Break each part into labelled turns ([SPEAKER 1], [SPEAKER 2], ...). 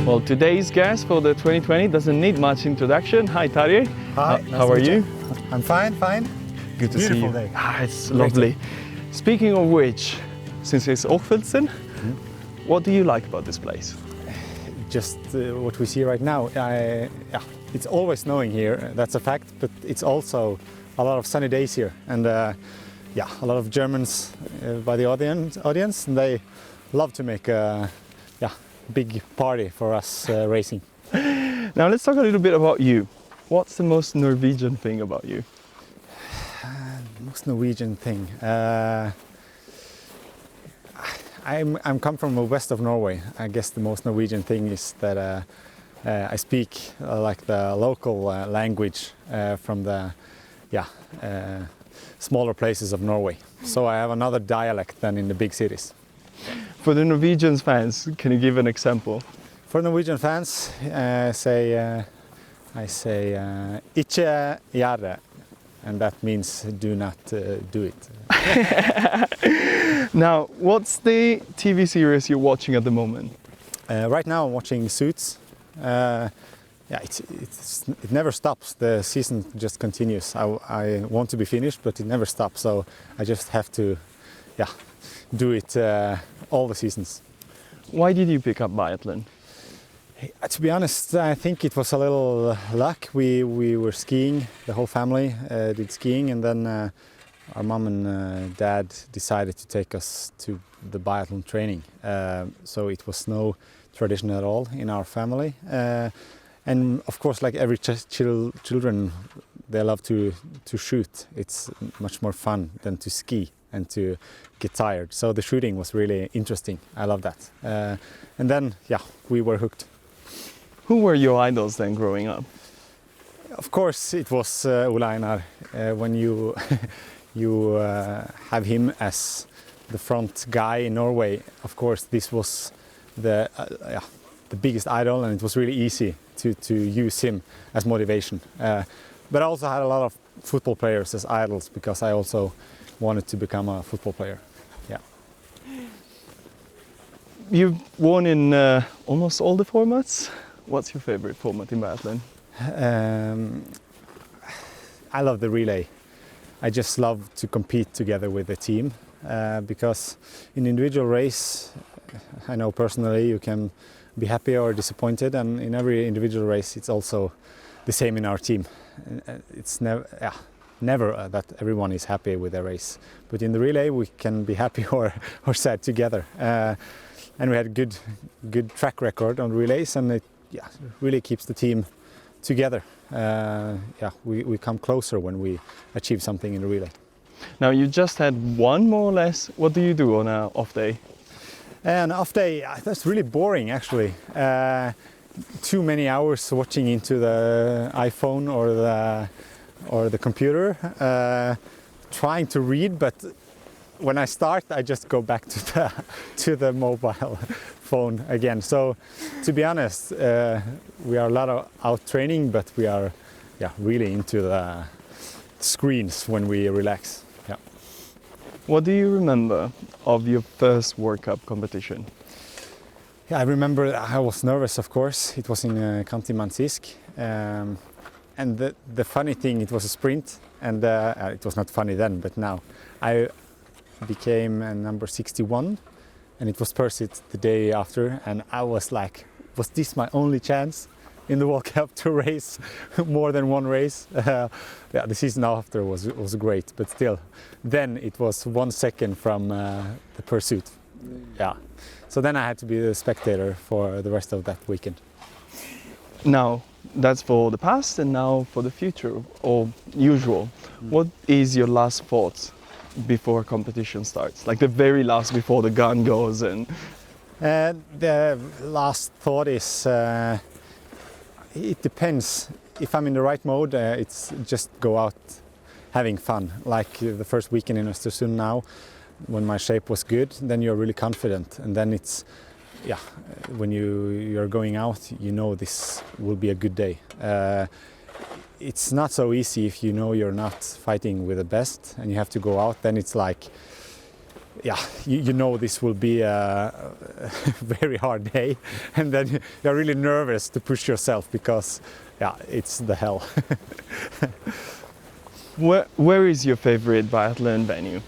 [SPEAKER 1] Well, today's guest for the 2020 doesn't need much introduction. Hi, Tarjei.
[SPEAKER 2] Hi.
[SPEAKER 1] How are you?
[SPEAKER 2] I'm fine, fine.
[SPEAKER 1] Good to see you.
[SPEAKER 2] Beautiful day.
[SPEAKER 1] It's lovely. Speaking of which, since it's Hochfilzen, what do you like about this place?
[SPEAKER 2] Just what we see right now. It's always snowing here, that's a fact, but it's also a lot of sunny days here. And a lot of Germans by the audience, and they love to make a big party for us racing.
[SPEAKER 1] Now let's talk a little bit about you. What's the most Norwegian thing about you?
[SPEAKER 2] Most Norwegian thing. I'm come from the west of Norway. I guess the most Norwegian thing is that I speak like the local language from the smaller places of Norway. So I have another dialect than in the big cities.
[SPEAKER 1] For the Norwegian fans, can you give an example?
[SPEAKER 2] For Norwegian fans, I say "Ikke gjør det," and that means do not do it.
[SPEAKER 1] Now, what's the TV series you're watching at the moment?
[SPEAKER 2] Right now I'm watching Suits. It never stops. The season just continues. I want to be finished, but it never stops. So I just have to, do it all the seasons.
[SPEAKER 1] Why did you pick up biathlon?
[SPEAKER 2] To be honest, I think it was a little luck. We were skiing. The whole family did skiing, and then our mom and dad decided to take us to the biathlon training. So it was no tradition at all in our family. And of course, like every children, they love to shoot. It's much more fun than to ski and to get tired. So the shooting was really interesting. I love that. And then, we were hooked.
[SPEAKER 1] Who were your idols then growing up?
[SPEAKER 2] Of course, it was Ole Einar. When you have him as the front guy in Norway, of course, this was the biggest idol, and it was really easy to use him as motivation. But I also had a lot of football players as idols because I also wanted to become a football player. Yeah.
[SPEAKER 1] You've won in almost all the formats. What's your favorite format in biathlon?
[SPEAKER 2] I love the relay. I just love to compete together with the team because in individual race, I know personally you can be happy or disappointed, and in every individual race it's also the same in our team. It's never that everyone is happy with their race, but in the relay we can be happy or sad together. And we had a good track record on relays, and it really keeps the team together. We come closer when we achieve something in the relay.
[SPEAKER 1] Now you just had one more or less. What do you do on an off day?
[SPEAKER 2] An off day, that's really boring actually. Too many hours watching into the iPhone or the computer, trying to read, but when I start, I just go back to the mobile phone again. So, to be honest, we are a lot of out training, but we are, really into the screens when we relax. Yeah.
[SPEAKER 1] What do you remember of your first World Cup competition?
[SPEAKER 2] Yeah, I remember I was nervous, of course. It was in County Mansisk. And the funny thing, it was a sprint, and it was not funny then, but now. I became number 61, and it was pursued the day after, and I was like, was this my only chance in the World Cup to race more than one race? The season after was great, but still, then it was 1 second from the pursuit. Yeah, so then I had to be the spectator for the rest of that weekend.
[SPEAKER 1] Now, that's for the past, and now for the future, or usual. What is your last thoughts before competition starts? Like the very last before the gun goes and...
[SPEAKER 2] The last thought is, it depends. If I'm in the right mode, it's just go out having fun. Like the first weekend in Östersund now, when my shape was good, then you're really confident. And then it's, when you're going out, you know this will be a good day. It's not so easy if you know you're not fighting with the best and you have to go out. Then it's like yeah, you know this will be a very hard day, and then you're really nervous to push yourself because, yeah, it's the hell.
[SPEAKER 1] Where is your favorite biathlon venue?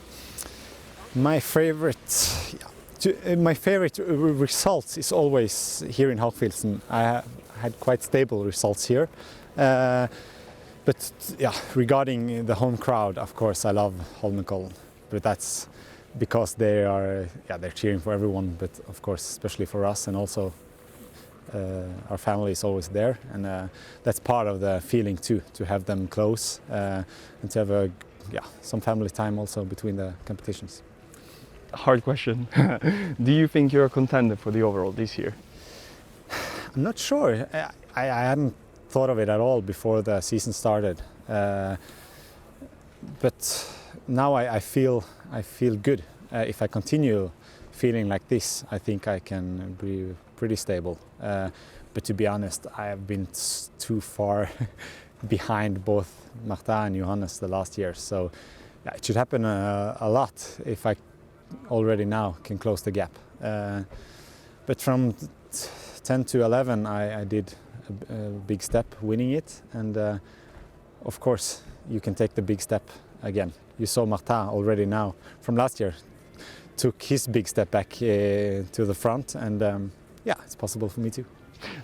[SPEAKER 2] My favorite results is always here in Hochfilzen. I had quite stable results here. But yeah, regarding the home crowd, of course, I love Holmenkollen, but that's because they're cheering for everyone, but of course, especially for us, and also our family is always there, and that's part of the feeling too, to have them close and to have some family time also between the competitions.
[SPEAKER 1] Hard question. Do you think you're a contender for the overall this year?
[SPEAKER 2] I'm not sure. I hadn't thought of it at all before the season started, but now I feel good. If I continue feeling like this, I think I can be pretty stable. But to be honest, I have been too far behind both Martin and Johannes the last year, so yeah, it should happen a lot if I already now can close the gap. But from 10 to 11 I did a big step winning it, and of course you can take the big step again. You saw Martin already now from last year took his big step back to the front, and yeah, it's possible for me too.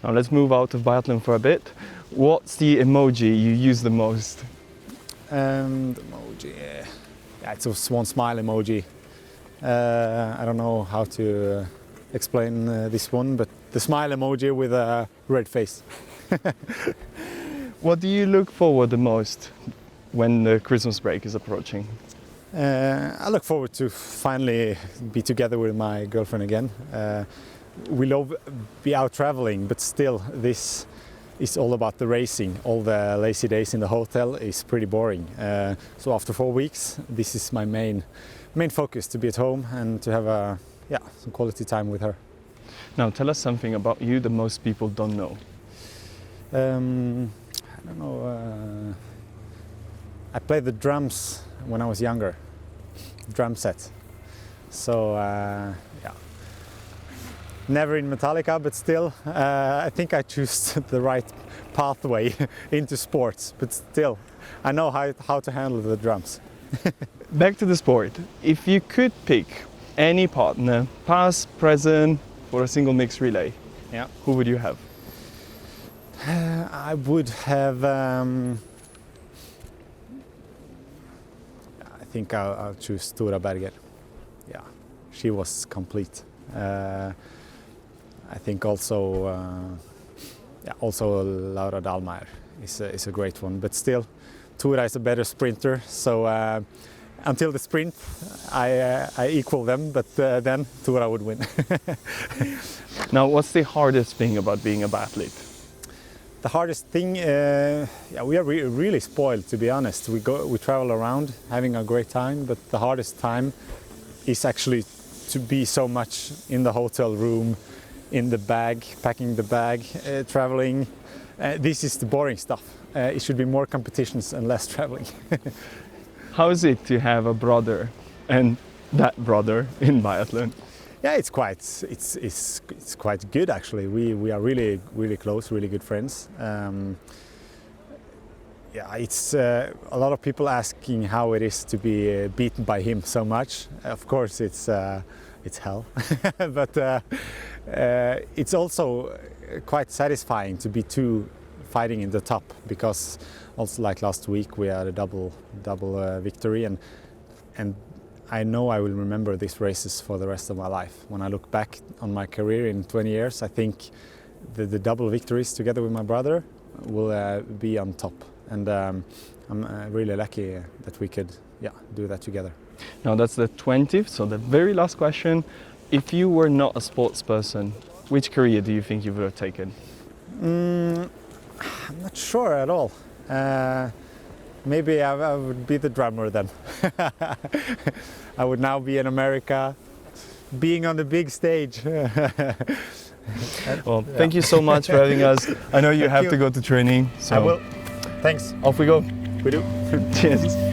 [SPEAKER 1] Now let's move out of biathlon for a bit. What's the emoji you use the most?
[SPEAKER 2] The emoji, yeah, it's a swan smile emoji. I don't know how to explain this one, but the smile emoji with a red face.
[SPEAKER 1] What do you look forward the most when the Christmas break is approaching?
[SPEAKER 2] I look forward to finally be together with my girlfriend again. We love be out traveling, but still this is all about the racing. All the lazy days in the hotel is pretty boring. So after 4 weeks, this is my main focus, to be at home and to have some quality time with her.
[SPEAKER 1] Now tell us something about you that most people don't know.
[SPEAKER 2] I don't know. I played the drums when I was younger, drum set. So never in Metallica, but still, I think I chose the right pathway into sports. But still, I know how to handle the drums.
[SPEAKER 1] Back to the sport. If you could pick any partner, past, present, for a single mixed relay,
[SPEAKER 2] yeah,
[SPEAKER 1] who would you have?
[SPEAKER 2] I would have. I think I'll choose Tora Berger. Yeah, she was complete. I think also Laura Dahlmeier is a great one, but still, Tora is a better sprinter. So until the sprint, I equal them, but then Tora would win.
[SPEAKER 1] Now, what's the hardest thing about being a biathlete?
[SPEAKER 2] The hardest thing, we are really spoiled, to be honest. We travel around having a great time, but the hardest time is actually to be so much in the hotel room, in the bag, packing the bag, traveling. This is the boring stuff. It should be more competitions and less traveling.
[SPEAKER 1] How is it to have a brother and that brother in biathlon?
[SPEAKER 2] Yeah, it's quite good actually. We are really close, really good friends. It's a lot of people asking how it is to be beaten by him so much. Of course, it's hell, but it's also quite satisfying to be two fighting in the top, because also like last week we had a double victory, and I know I will remember these races for the rest of my life. When I look back on my career in 20 years, I think the double victories together with my brother will be on top. And I'm really lucky that we could do that together.
[SPEAKER 1] Now that's the 20th, so the very last question. If you were not a sports person, which career do you think you would have taken?
[SPEAKER 2] I'm not sure at all. Maybe I would be the drummer then. I would now be in America, being on the big stage.
[SPEAKER 1] Well, thank you so much for having us. I know you have to go to training, so
[SPEAKER 2] I will. Thanks.
[SPEAKER 1] Off we go.
[SPEAKER 2] We do.
[SPEAKER 1] Cheers.